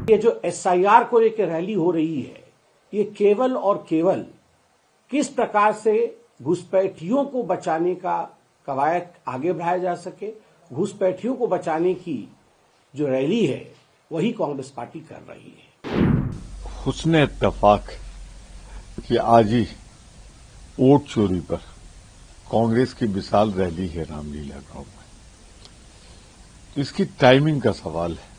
ये जो एसआईआर को लेकर रैली हो रही है, ये केवल और केवल किस प्रकार से घुसपैठियों को बचाने का कवायद आगे बढ़ाया जा सके, घुसपैठियों को बचाने की जो रैली है वही कांग्रेस पार्टी कर रही है। हुस्न इत्तेफाक कि आज ही वोट चोरी पर कांग्रेस की विशाल रैली है रामलीला गांव में। इसकी टाइमिंग का सवाल है।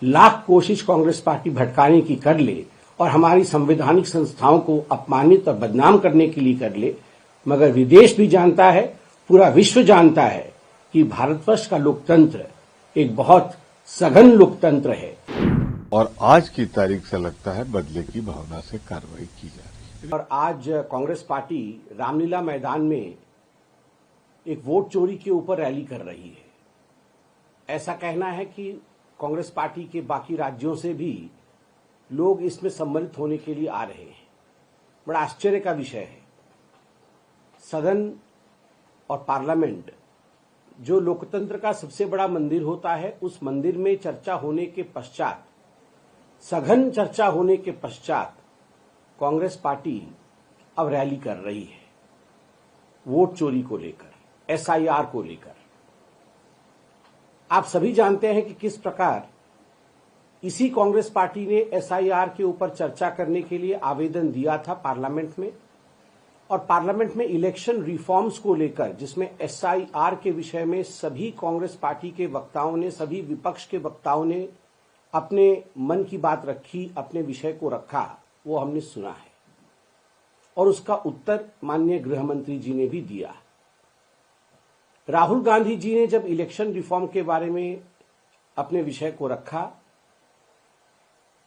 लाख कोशिश कांग्रेस पार्टी भटकाने की कर ले और हमारी संवैधानिक संस्थाओं को अपमानित और बदनाम करने के लिए कर ले, मगर विदेश भी जानता है, पूरा विश्व जानता है कि भारतवर्ष का लोकतंत्र एक बहुत सघन लोकतंत्र है। और आज की तारीख से लगता है बदले की भावना से कार्रवाई की जा रही है। और आज कांग्रेस पार्टी रामलीला मैदान में एक वोट चोरी के ऊपर रैली कर रही है। ऐसा कहना है कि कांग्रेस पार्टी के बाकी राज्यों से भी लोग इसमें सम्मिलित होने के लिए आ रहे हैं। बड़ा आश्चर्य का विषय है। सदन और पार्लियामेंट जो लोकतंत्र का सबसे बड़ा मंदिर होता है, उस मंदिर में चर्चा होने के पश्चात, सघन चर्चा होने के पश्चात कांग्रेस पार्टी अब रैली कर रही है वोट चोरी को लेकर, एसआईआर को लेकर। आप सभी जानते हैं कि किस प्रकार इसी कांग्रेस पार्टी ने एसआईआर के ऊपर चर्चा करने के लिए आवेदन दिया था पार्लियामेंट में, और पार्लियामेंट में इलेक्शन रिफॉर्म्स को लेकर, जिसमें एसआईआर के विषय में सभी कांग्रेस पार्टी के वक्ताओं ने, सभी विपक्ष के वक्ताओं ने अपने मन की बात रखी, अपने विषय को रखा, वो हमने सुना है और उसका उत्तर माननीय गृह मंत्री जी ने भी दिया। राहुल गांधी जी ने जब इलेक्शन रिफॉर्म के बारे में अपने विषय को रखा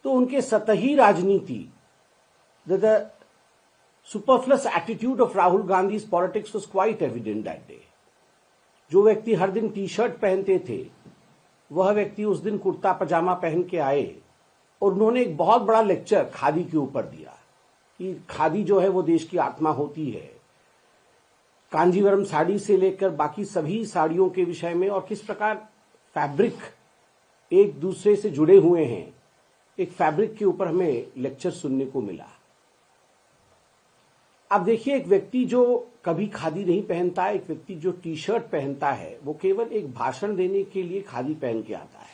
तो उनके सतही राजनीति, the superfluous attitude of Rahul Gandhi's politics was quite evident that day. जो व्यक्ति हर दिन टी शर्ट पहनते थे, वह व्यक्ति उस दिन कुर्ता पजामा पहन के आए और उन्होंने एक बहुत बड़ा लेक्चर खादी के ऊपर दिया कि खादी जो है वो देश की आत्मा होती है। कांजीवरम साड़ी से लेकर बाकी सभी साड़ियों के विषय में और किस प्रकार फैब्रिक एक दूसरे से जुड़े हुए हैं, एक फैब्रिक के ऊपर हमें लेक्चर सुनने को मिला। अब देखिए, एक व्यक्ति जो कभी खादी नहीं पहनता है, एक व्यक्ति जो टी शर्ट पहनता है, वो केवल एक भाषण देने के लिए खादी पहन के आता है।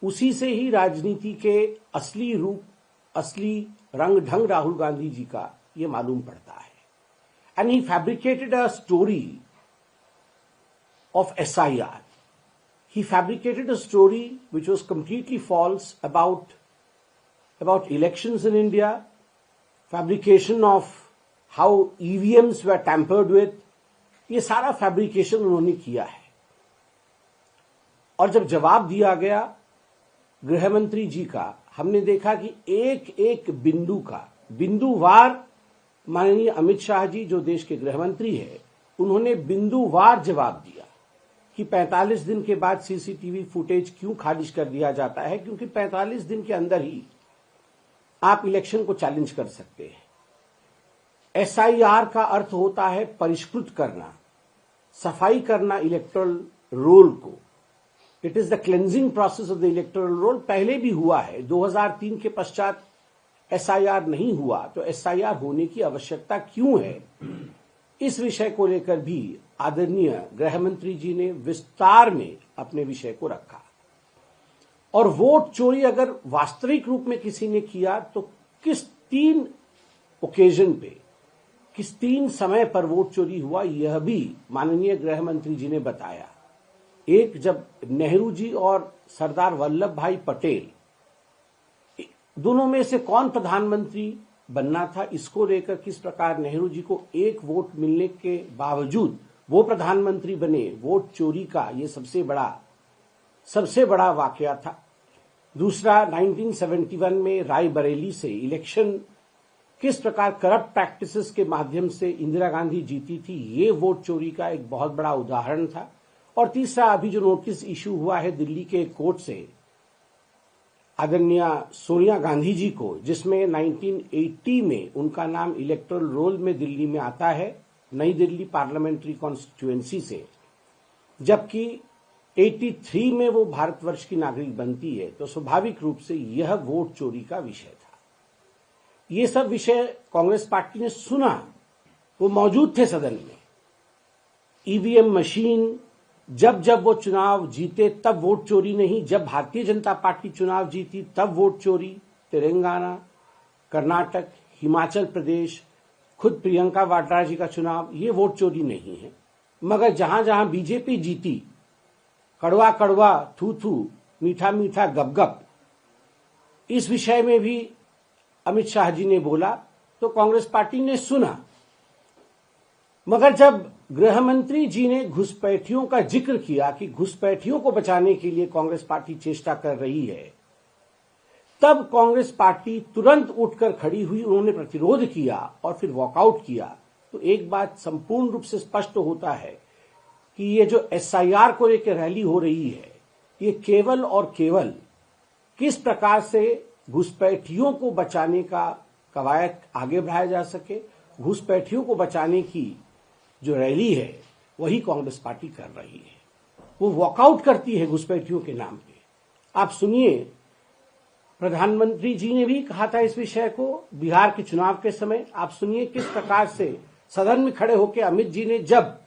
उसी से ही राजनीति के असली रूप, असली रंग ढंग राहुल गांधी जी का ये मालूम पड़ता है। And he fabricated a story of SIR. He fabricated a story which was completely false about elections in India, fabrication of how EVMs were tampered with. ये सारा फैब्रिकेशन उन्होंने किया है। और जब जवाब दिया गया गृह मंत्री जी का, हमने देखा कि एक एक बिंदु का, बिंदुवार माननीय अमित शाह जी जो देश के गृह मंत्री है, उन्होंने बिंदुवार जवाब दिया कि 45 दिन के बाद सीसीटीवी फुटेज क्यों खारिज कर दिया जाता है, क्योंकि 45 दिन के अंदर ही आप इलेक्शन को चैलेंज कर सकते हैं। एसआईआर का अर्थ होता है परिष्कृत करना, सफाई करना इलेक्टोरल रोल को। It is the cleansing process of the electoral roll. पहले भी हुआ है, 2003 के पश्चात एसआईआर नहीं हुआ, तो एसआईआर होने की आवश्यकता क्यों है, इस विषय को लेकर भी आदरणीय गृह मंत्री जी ने विस्तार में अपने विषय को रखा। और वोट चोरी अगर वास्तविक रूप में किसी ने किया तो किस 3 ओकेजन पे, किस 3 समय पर वोट चोरी हुआ, यह भी माननीय गृह मंत्री जी ने बताया। एक, जब नेहरू जी और सरदार वल्लभ भाई पटेल, दोनों में से कौन प्रधानमंत्री बनना था, इसको लेकर किस प्रकार नेहरू जी को 1 वोट मिलने के बावजूद वो प्रधानमंत्री बने, वोट चोरी का ये सबसे बड़ा वाकया था। दूसरा, 1971 में रायबरेली से इलेक्शन किस प्रकार करप्ट प्रैक्टिसेस के माध्यम से इंदिरा गांधी जीती थी, ये वोट चोरी का एक बहुत बड़ा उदाहरण था। और तीसरा, अभी जो नोटिस इश्यू हुआ है दिल्ली के कोर्ट से आदरणीय सोनिया गांधी जी को, जिसमें 1980 में उनका नाम इलेक्टोरल रोल में दिल्ली में आता है, नई दिल्ली पार्लियामेंट्री कॉन्स्टिट्यूएंसी से, जबकि 83 में वो भारतवर्ष की नागरिक बनती है, तो स्वाभाविक रूप से यह वोट चोरी का विषय था। ये सब विषय कांग्रेस पार्टी ने सुना, वो मौजूद थे सदन में। ईवीएम मशीन, जब जब वो चुनाव जीते तब वोट चोरी नहीं, जब भारतीय जनता पार्टी चुनाव जीती तब वोट चोरी। तेलंगाना, कर्नाटक, हिमाचल प्रदेश, खुद प्रियंका वाड्रा जी का चुनाव, ये वोट चोरी नहीं है। मगर जहां जहां बीजेपी जीती, कड़वा कड़वा, थू थू, मीठा मीठा, गप गप, इस विषय में भी अमित शाह जी ने बोला तो कांग्रेस पार्टी ने सुना। मगर जब गृह मंत्री जी ने घुसपैठियों का जिक्र किया कि घुसपैठियों को बचाने के लिए कांग्रेस पार्टी चेष्टा कर रही है, तब कांग्रेस पार्टी तुरंत उठकर खड़ी हुई, उन्होंने प्रतिरोध किया और फिर वॉकआउट किया। तो एक बात संपूर्ण रूप से स्पष्ट होता है कि ये जो एसआईआर को लेकर रैली हो रही है, ये केवल और केवल किस प्रकार से घुसपैठियों को बचाने का कवायद आगे बढ़ाया जा सके, घुसपैठियों को बचाने की जो रैली है वही कांग्रेस पार्टी कर रही है। वो वॉकआउट करती है घुसपैठियों के नाम पे। आप सुनिए, प्रधानमंत्री जी ने भी कहा था इस विषय को बिहार के चुनाव के समय। आप सुनिए किस प्रकार से सदन में खड़े होकर अमित जी ने जब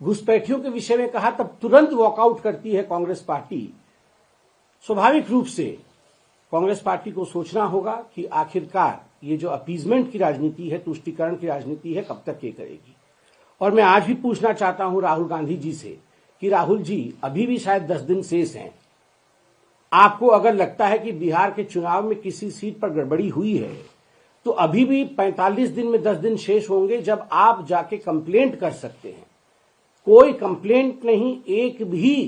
घुसपैठियों के विषय में कहा, तब तुरंत वॉकआउट करती है कांग्रेस पार्टी। स्वाभाविक रूप से कांग्रेस पार्टी को सोचना होगा कि आखिरकार ये जो अपीजमेंट की राजनीति है, तुष्टीकरण की राजनीति है, कब तक ये करेगी। और मैं आज भी पूछना चाहता हूं राहुल गांधी जी से कि राहुल जी, अभी भी शायद 10 दिन शेष हैं। आपको अगर लगता है कि बिहार के चुनाव में किसी सीट पर गड़बड़ी हुई है, तो अभी भी 45 दिन में 10 दिन शेष होंगे जब आप जाके कंप्लेंट कर सकते हैं। कोई कंप्लेंट नहीं, एक भी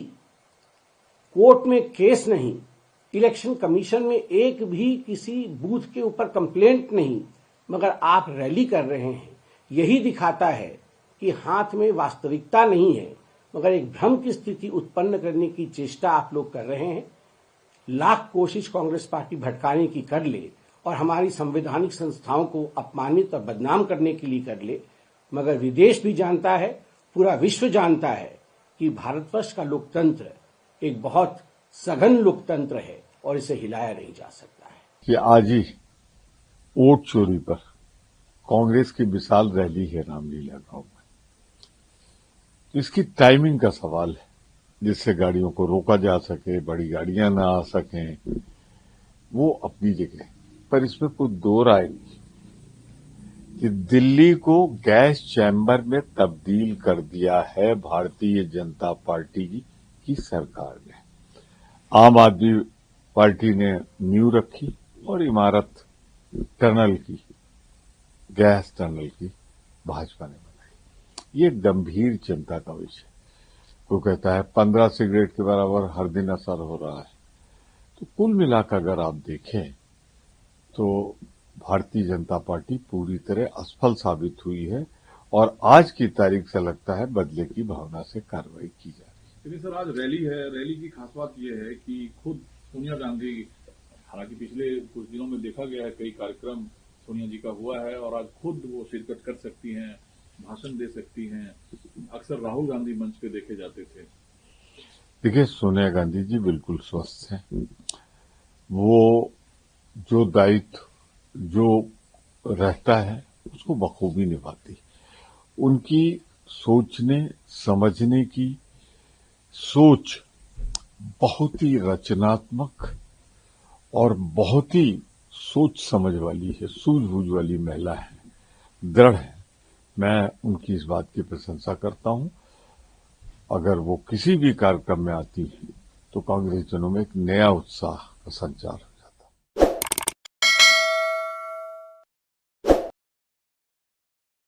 कोर्ट में केस नहीं, इलेक्शन कमीशन में एक भी किसी बूथ के ऊपर कंप्लेंट नहीं, मगर आप रैली कर रहे हैं। यही दिखाता है कि हाथ में वास्तविकता नहीं है, मगर एक भ्रम की स्थिति उत्पन्न करने की चेष्टा आप लोग कर रहे हैं। लाख कोशिश कांग्रेस पार्टी भटकाने की कर ले और हमारी संवैधानिक संस्थाओं को अपमानित और बदनाम करने के लिए कर ले, मगर विदेश भी जानता है, पूरा विश्व जानता है कि भारतवर्ष का लोकतंत्र एक बहुत सघन लोकतंत्र है और इसे हिलाया नहीं जा सकता है। कि आज ही वोट चोरी पर कांग्रेस की विशाल रैली है रामलीला गांव में। इसकी टाइमिंग का सवाल है, जिससे गाड़ियों को रोका जा सके, बड़ी गाड़ियां ना आ सकें, वो अपनी जगह। पर इसमें कोई दो राय नहीं कि दिल्ली को गैस चैम्बर में तब्दील कर दिया है भारतीय जनता पार्टी की सरकार ने। आम आदमी पार्टी ने नींव रखी और इमारत टनल की, गैस टनल की भाजपा ने बनाई। ये गंभीर चिंता का विषय। वो कहता है 15 सिगरेट के बराबर हर दिन असर हो रहा है। तो कुल मिलाकर अगर आप देखें तो भारतीय जनता पार्टी पूरी तरह असफल साबित हुई है और आज की तारीख से लगता है बदले की भावना से कार्रवाई की जा रही है। लेकिन सर, आज रैली है, रैली की खास बात यह है कि खुद सोनिया गांधी, हालांकि पिछले कुछ दिनों में देखा गया है कई कार्यक्रम सोनिया जी का हुआ है और आज खुद वो शिरकत कर सकती हैं, भाषण दे सकती हैं। अक्सर राहुल गांधी मंच पे देखे जाते थे। देखिए, सोनिया गांधी जी बिल्कुल स्वस्थ हैं। वो जो दायित्व जो रहता है उसको बखूबी निभाती। उनकी सोचने समझने की सोच बहुत ही रचनात्मक और बहुत ही सोच समझ वाली है, सूझबूझ वाली महिला है, दृढ़ है। मैं उनकी इस बात की प्रशंसा करता हूं। अगर वो किसी भी कार्यक्रम में आती है तो कांग्रेस जनों में एक नया उत्साह का संचार